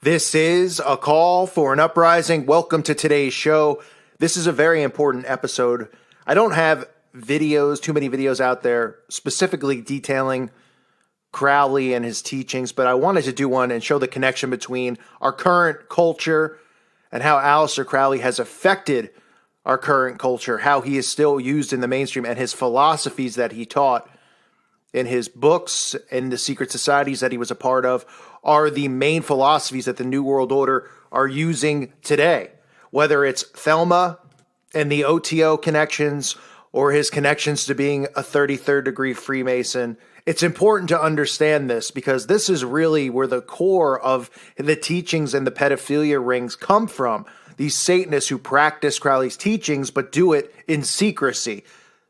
This is a call for an uprising. Welcome to today's show. This is a very important episode. I don't have too many videos out there specifically detailing Crowley and his teachings, but I wanted to do one and show the connection between our current culture and how Aleister Crowley has affected our current culture, how he is still used in the mainstream, and his philosophies that he taught in his books and the secret societies that he was a part of are the main philosophies that the New World Order are using today. Whether it's Thelma and the OTO connections or his connections to being a 33rd degree Freemason, it's important to understand this because this is really where the core of the teachings and the pedophilia rings come from. These Satanists who practice Crowley's teachings but do it in secrecy.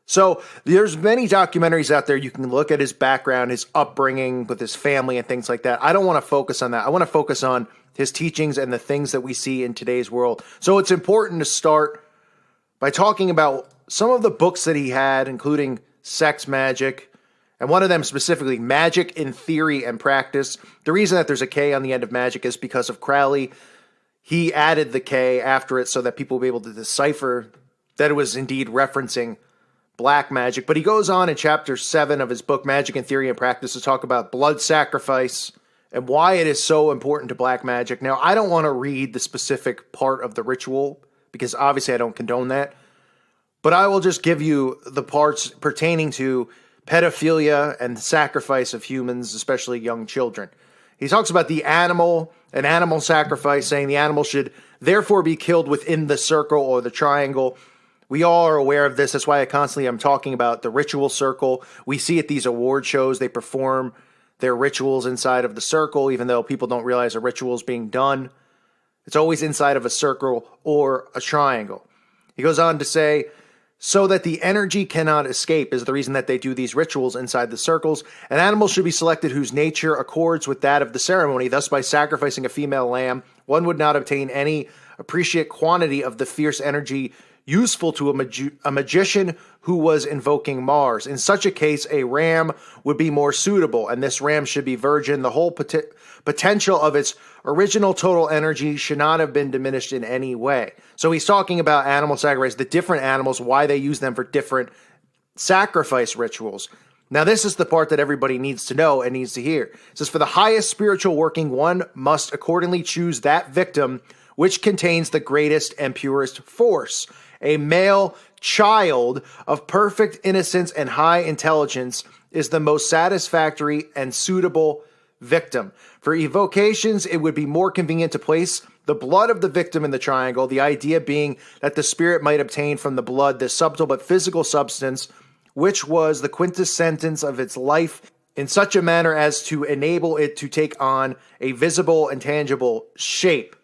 So there's many documentaries out there. You can look at his background, his upbringing with his family and things like that. I don't want to focus on that. I want to focus on his teachings and the things that we see in today's world. So it's important to start by talking about some of the books that he had, including Sex Magic, and one of them specifically, Magic in Theory and Practice. The reason that there's a K on the end of magic is because of Crowley. He added the K after it so that people will be able to decipher that it was indeed referencing black magic. But he goes on in chapter 7 of his book, Magic in Theory and Practice, to talk about blood sacrifice and why it is so important to black magic. Now, I don't want to read the specific part of the ritual because obviously I don't condone that. But I will just give you the parts pertaining to pedophilia and the sacrifice of humans, especially young children. He talks about the animal, an animal sacrifice, saying the animal should therefore be killed within the circle or the triangle. We all are aware of this. That's why I'm talking about the ritual circle. We see at these award shows, they perform their rituals inside of the circle, even though people don't realize a ritual is being done. It's always inside of a circle or a triangle. He goes on to say, so that the energy cannot escape is the reason that they do these rituals inside the circles. An animal should be selected whose nature accords with that of the ceremony. Thus, by sacrificing a female lamb, one would not obtain any appreciate quantity of the fierce energy useful to a magician who was invoking Mars. In such a case, a ram would be more suitable, and this ram should be virgin. The whole potential of its original total energy should not have been diminished in any way. So he's talking about animal sacrifice, the different animals, why they use them for different sacrifice rituals. Now, this is the part that everybody needs to know and needs to hear. It says, for the highest spiritual working, one must accordingly choose that victim which contains the greatest and purest force. A male child of perfect innocence and high intelligence is the most satisfactory and suitable victim. For evocations, it would be more convenient to place the blood of the victim in the triangle, the idea being that the spirit might obtain from the blood the subtle but physical substance, which was the quintessence of its life, in such a manner as to enable it to take on a visible and tangible shape.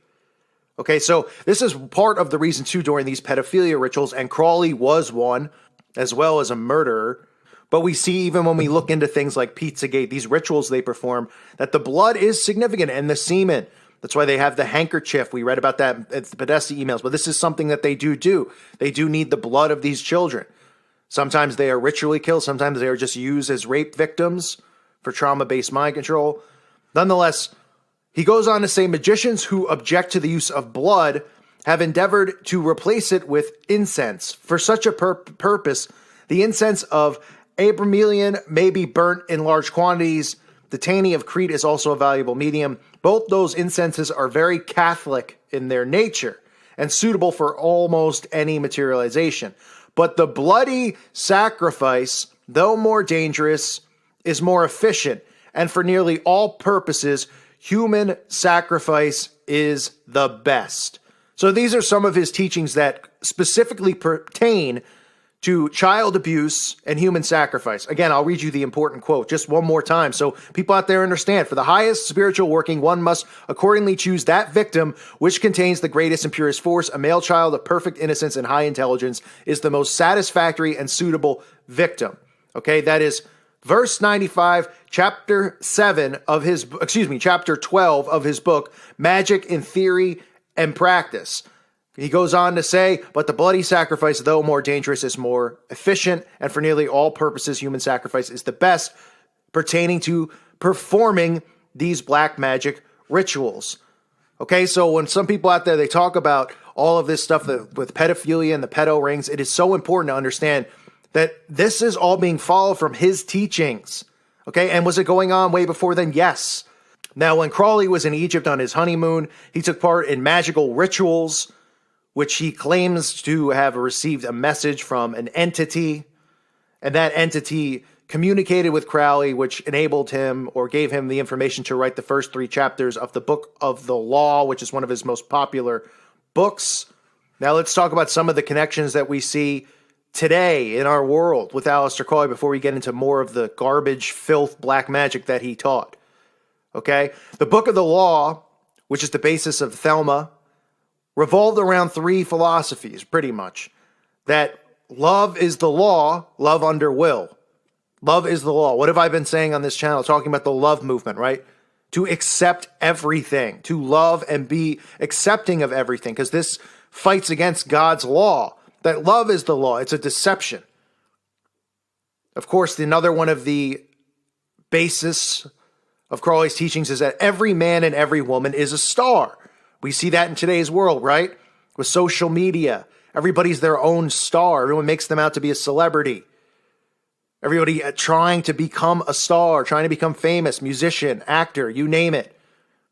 Okay, so this is part of the reason, too, during these pedophilia rituals, and Crowley was one, as well as a murderer. But we see, even when we look into things like Pizzagate, these rituals they perform, that the blood is significant, and the semen. That's why they have the handkerchief. We read about that at the Podesta emails, but this is something that they do. They do need the blood of these children. Sometimes they are ritually killed. Sometimes they are just used as rape victims for trauma-based mind control. Nonetheless, he goes on to say, magicians who object to the use of blood have endeavored to replace it with incense. For such a purpose, the incense of Abramelian may be burnt in large quantities. The Tani of Crete is also a valuable medium. Both those incenses are very Catholic in their nature and suitable for almost any materialization. But the bloody sacrifice, though more dangerous, is more efficient, and for nearly all purposes, human sacrifice is the best. So these are some of his teachings that specifically pertain to child abuse and human sacrifice. Again, I'll read you the important quote just one more time so people out there understand. For the highest spiritual working, one must accordingly choose that victim which contains the greatest and purest force. A male child of perfect innocence and high intelligence is the most satisfactory and suitable victim. Okay, that is verse 95, chapter 12 of his book, Magic in Theory and Practice. He goes on to say, but the bloody sacrifice, though more dangerous, is more efficient, and for nearly all purposes, human sacrifice is the best, pertaining to performing these black magic rituals. Okay, so when some people out there, they talk about all of this stuff with pedophilia and the pedo rings, it is so important to understand that this is all being followed from his teachings. Okay, and was it going on way before then? Yes. Now, when Crowley was in Egypt on his honeymoon, he took part in magical rituals, which he claims to have received a message from an entity, and that entity communicated with Crowley, which enabled him or gave him the information to write the first 3 chapters of the Book of the Law, which is one of his most popular books. Now let's talk about some of the connections that we see today in our world with Aleister Crowley before we get into more of the garbage, filth, black magic that he taught. Okay? The Book of the Law, which is the basis of Thelema, revolved around 3 philosophies, pretty much. That love is the law, love under will. Love is the law. What have I been saying on this channel? Talking about the love movement, right? To accept everything, to love and be accepting of everything, because this fights against God's law. That love is the law. It's a deception. Of course, another one of the basis of Crowley's teachings is that every man and every woman is a star. We see that in today's world, right? With social media. Everybody's their own star. Everyone makes them out to be a celebrity. Everybody trying to become a star, trying to become famous, musician, actor, you name it.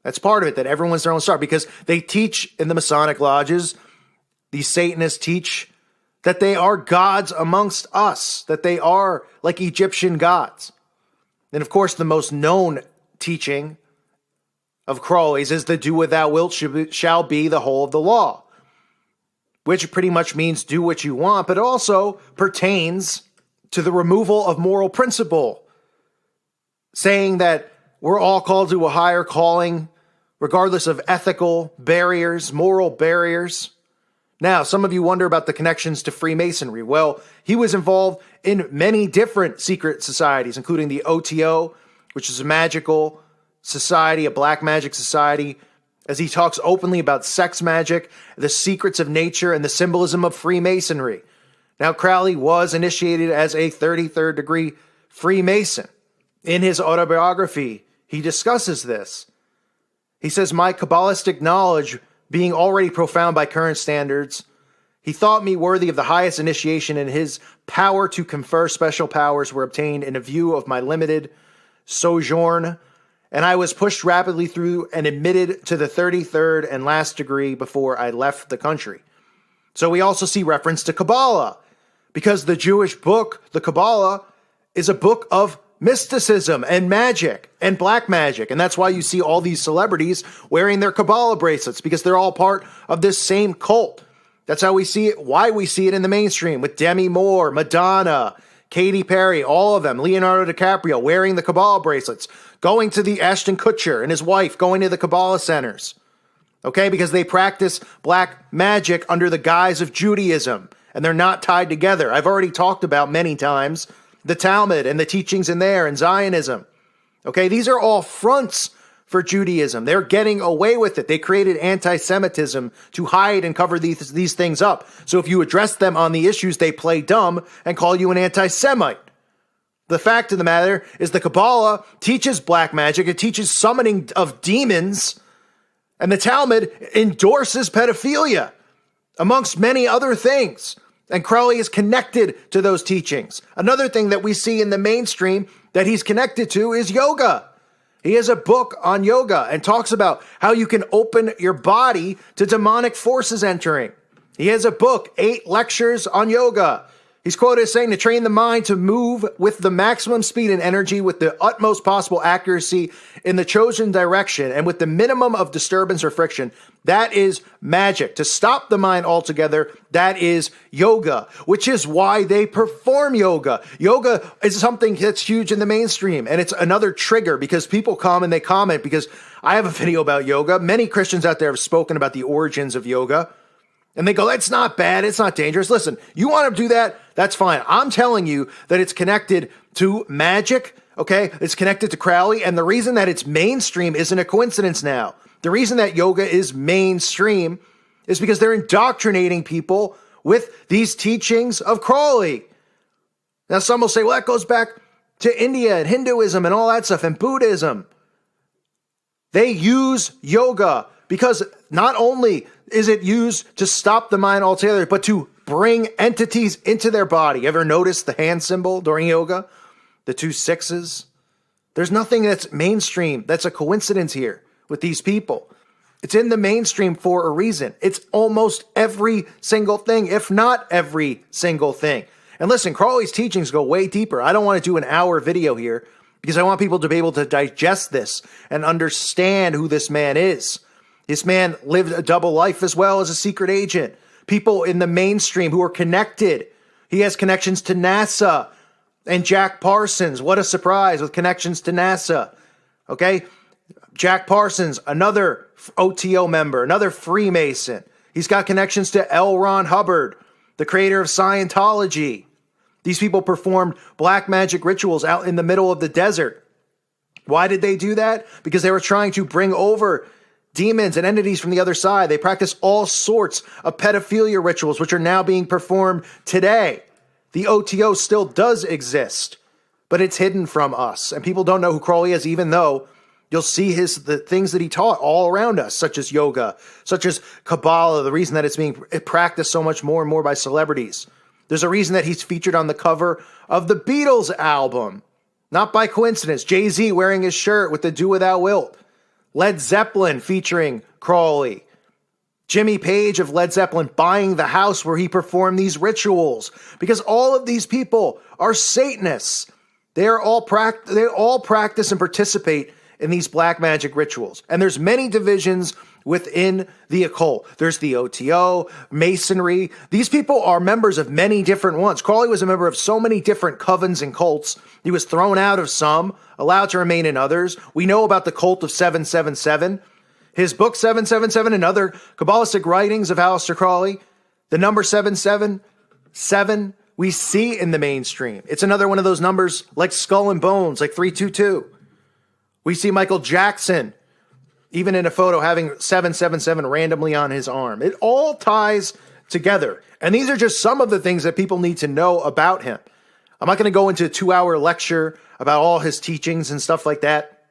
That's part of it, that everyone's their own star, because they teach in the Masonic lodges, these Satanists teach that they are gods amongst us, that they are like Egyptian gods. And of course, the most known teaching of Crowley's is the do what thou wilt shall be the whole of the law, which pretty much means do what you want, but also pertains to the removal of moral principle, saying that we're all called to a higher calling, regardless of ethical barriers, moral barriers. Now, some of you wonder about the connections to Freemasonry. Well, he was involved in many different secret societies, including the OTO, which is a magical society, a black magic society, as he talks openly about sex magic, the secrets of nature, and the symbolism of Freemasonry. Now, Crowley was initiated as a 33rd degree Freemason. In his autobiography, he discusses this. He says, my Kabbalistic knowledge being already profound by current standards, he thought me worthy of the highest initiation, and his power to confer special powers were obtained in a view of my limited sojourn, and I was pushed rapidly through and admitted to the 33rd and last degree before I left the country. So we also see reference to Kabbalah, because the Jewish book, the Kabbalah, is a book of mysticism and magic and black magic. And that's why you see all these celebrities wearing their Kabbalah bracelets, because they're all part of this same cult. That's how we see it, why we see it in the mainstream with Demi Moore, Madonna, Katy Perry, all of them, Leonardo DiCaprio wearing the Kabbalah bracelets, going to the Ashton Kutcher and his wife going to the Kabbalah centers. Okay, because they practice black magic under the guise of Judaism, and they're not tied together. I've already talked about many times the Talmud and the teachings in there and Zionism. Okay, these are all fronts for Judaism. They're getting away with it. They created anti-Semitism to hide and cover these things up. So if you address them on the issues, they play dumb and call you an anti-Semite. The fact of the matter is the Kabbalah teaches black magic. It teaches summoning of demons. And the Talmud endorses pedophilia, amongst many other things. And Crowley is connected to those teachings. Another thing that we see in the mainstream that he's connected to is yoga. He has a book on yoga and talks about how you can open your body to demonic forces entering. He has a book, 8 lectures on yoga. He's quoted as saying to train the mind to move with the maximum speed and energy with the utmost possible accuracy in the chosen direction and with the minimum of disturbance or friction. That is magic. To stop the mind altogether, that is yoga, which is why they perform yoga. Yoga is something that's huge in the mainstream, and it's another trigger because people come and they comment because I have a video about yoga. Many Christians out there have spoken about the origins of yoga. And they go, it's not bad, it's not dangerous. Listen, you want to do that? That's fine. I'm telling you that it's connected to magic, okay? It's connected to Crowley, and the reason that it's mainstream isn't a coincidence now. The reason that yoga is mainstream is because they're indoctrinating people with these teachings of Crowley. Now, some will say, well, that goes back to India and Hinduism and all that stuff and Buddhism. They use yoga Because not only is it used to stop the mind altogether, but to bring entities into their body. Ever notice the hand symbol during yoga? The 2 sixes? There's nothing that's mainstream that's a coincidence here with these people. It's in the mainstream for a reason. It's almost every single thing, if not every single thing. And listen, Crawley's teachings go way deeper. I don't want to do an hour video here because I want people to be able to digest this and understand who this man is. This man lived a double life as well as a secret agent. People in the mainstream who are connected. He has connections to NASA and Jack Parsons. What a surprise with connections to NASA. Okay? Jack Parsons, another OTO member, another Freemason. He's got connections to L. Ron Hubbard, the creator of Scientology. These people performed black magic rituals out in the middle of the desert. Why did they do that? Because they were trying to bring over demons and entities from the other side. They practice all sorts of pedophilia rituals, which are now being performed today. The OTO still does exist, but it's hidden from us. And people don't know who Crawley is, even though you'll see the things that he taught all around us, such as yoga, such as Kabbalah, the reason that it's being practiced so much more and more by celebrities. There's a reason that he's featured on the cover of the Beatles album. Not by coincidence. Jay-Z wearing his shirt with the Do Without Wilt. Led Zeppelin featuring Crawley. Jimmy Page of Led Zeppelin buying the house where he performed these rituals. Because all of these people are Satanists. They all practice and participate in these black magic rituals. And there's many divisions within the occult. There's the OTO, Masonry. These people are members of many different ones. Crawley was a member of so many different covens and cults. He was thrown out of some, allowed to remain in others. We know about the cult of 777. His book 777 and other Kabbalistic writings of Aleister Crowley, the number 777, we see in the mainstream. It's another one of those numbers like Skull and Bones, like 322. We see Michael Jackson, even in a photo, having 777 randomly on his arm. It all ties together. And these are just some of the things that people need to know about him. I'm not going to go into a 2-hour lecture about all his teachings and stuff like that.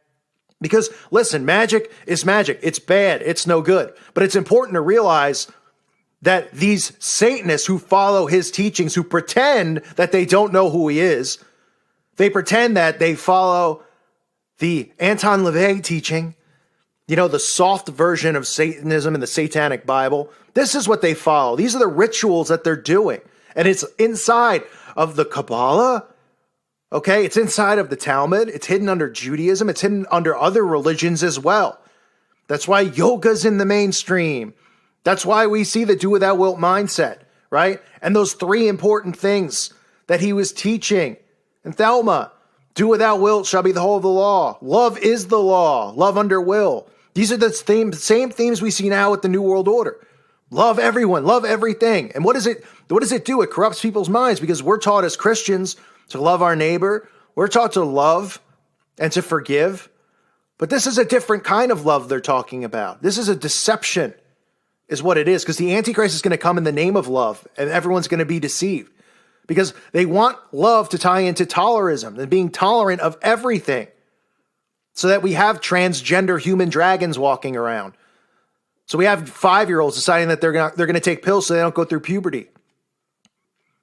Because, listen, magic is magic. It's bad. It's no good. But it's important to realize that these Satanists who follow his teachings, who pretend that they don't know who he is, they pretend that they follow the Anton LaVey teaching, you know, the soft version of Satanism in the Satanic Bible. This is what they follow. These are the rituals that they're doing. And it's inside of the Kabbalah. Okay, it's inside of the Talmud. It's hidden under Judaism. It's hidden under other religions as well. That's why yoga's in the mainstream. That's why we see the do without wilt mindset, right? And those 3 important things that he was teaching. And Thelma, do without wilt shall be the whole of the law. Love is the law. Love under will. These are the same themes we see now with the New World Order. Love everyone. Love everything. And what does it do? It corrupts people's minds because we're taught as Christians to love our neighbor. We're taught to love and to forgive. But this is a different kind of love they're talking about. This is a deception, is what it is. Because the Antichrist is going to come in the name of love, and everyone's going to be deceived. Because they want love to tie into tolerism and being tolerant of everything. So that we have transgender human dragons walking around. So we have 5-year-olds deciding that they're going to take pills so they don't go through puberty.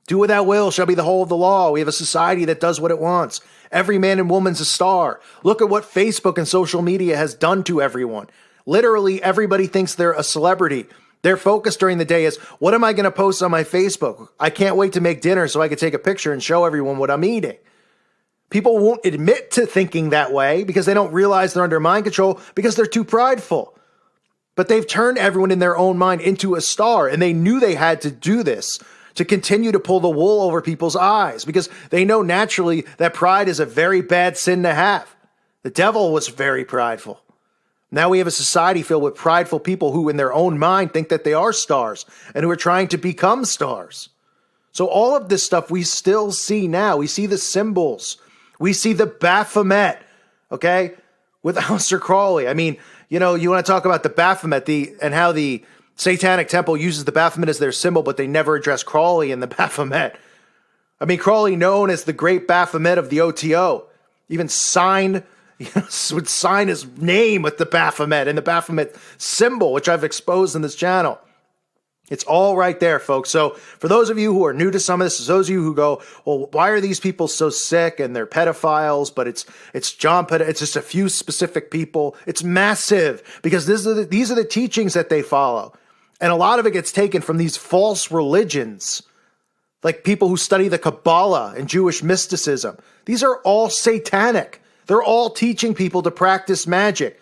Do without will shall be the whole of the law. We have a society that does what it wants. Every man and woman's a star. Look at what Facebook and social media has done to everyone. Literally, everybody thinks they're a celebrity. Their focus during the day is, what am I going to post on my Facebook? I can't wait to make dinner so I can take a picture and show everyone what I'm eating. People won't admit to thinking that way because they don't realize they're under mind control because they're too prideful. But they've turned everyone in their own mind into a star, and they knew they had to do this to continue to pull the wool over people's eyes because they know naturally that pride is a very bad sin to have. The devil was very prideful. Now we have a society filled with prideful people who in their own mind think that they are stars and who are trying to become stars. So all of this stuff we still see now. We see the symbols. We see the Baphomet, okay, with Aleister Crowley. I mean, you know, you want to talk about the Baphomet and how the Satanic Temple uses the Baphomet as their symbol, but they never address Crowley in the Baphomet. I mean, Crowley, known as the great Baphomet of the OTO, even signed, would sign his name with the Baphomet and the Baphomet symbol, which I've exposed in this channel. It's all right there, folks. So for those of you who are new to some of this, those of you who go, well, why are these people so sick and they're pedophiles, but it's it's just a few specific people. It's massive because these are the teachings that they follow. And a lot of it gets taken from these false religions, like people who study the Kabbalah and Jewish mysticism. These are all satanic. They're all teaching people to practice magic.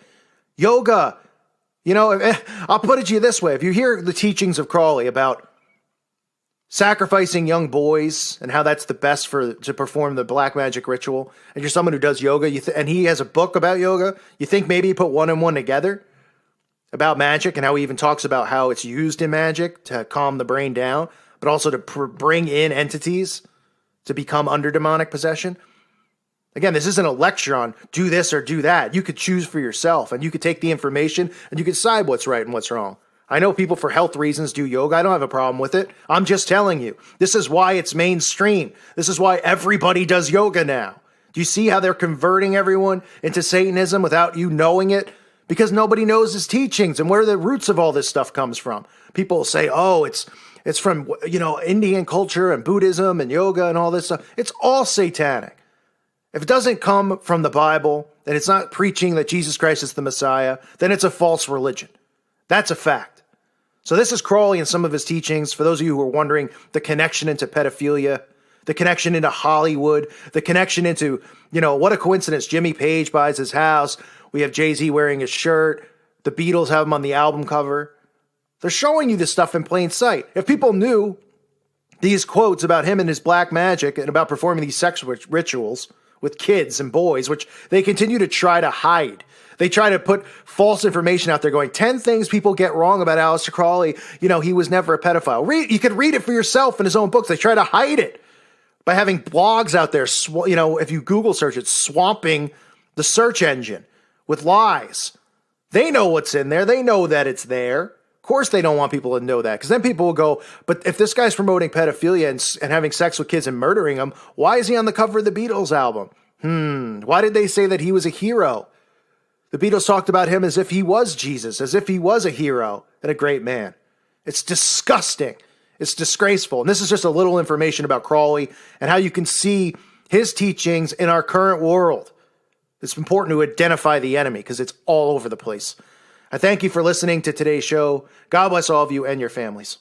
Yoga. I'll put it to you this way. If you hear the teachings of Crowley about sacrificing young boys and how that's the best to perform the black magic ritual, and you're someone who does yoga, and he has a book about yoga, you think maybe he put one and one together about magic and how he even talks about how it's used in magic to calm the brain down, but also to bring in entities to become under demonic possession. Again, this isn't a lecture on do this or do that. You could choose for yourself, and you could take the information and you could decide what's right and what's wrong. I know people for health reasons do yoga. I don't have a problem with it. I'm just telling you, this is why it's mainstream. This is why everybody does yoga now. Do you see how they're converting everyone into Satanism without you knowing it? Because nobody knows his teachings and where the roots of all this stuff comes from. People say, oh, it's from, Indian culture and Buddhism and yoga and all this stuff. It's all satanic. If it doesn't come from the Bible, and it's not preaching that Jesus Christ is the Messiah, then it's a false religion. That's a fact. So this is Crowley and some of his teachings. For those of you who are wondering, the connection into pedophilia, the connection into Hollywood, the connection into, what a coincidence. Jimmy Page buys his house. We have Jay-Z wearing his shirt. The Beatles have him on the album cover. They're showing you this stuff in plain sight. If people knew these quotes about him and his black magic and about performing these sex rituals with kids and boys, which they continue to try to hide. They try to put false information out there going, 10 things people get wrong about Aleister Crowley. He was never a pedophile. You could read it for yourself in his own books. They try to hide it by having blogs out there. If you Google search it, swamping the search engine with lies. They know what's in there. They know that it's there. Of course they don't want people to know that, because then people will go, but if this guy's promoting pedophilia and having sex with kids and murdering them, why is he on the cover of the Beatles album? Why did they say that he was a hero? The Beatles talked about him as if he was Jesus, as if he was a hero and a great man. It's disgusting. It's disgraceful. And this is just a little information about Crowley and how you can see his teachings in our current world. It's important to identify the enemy because it's all over the place. I thank you for listening to today's show. God bless all of you and your families.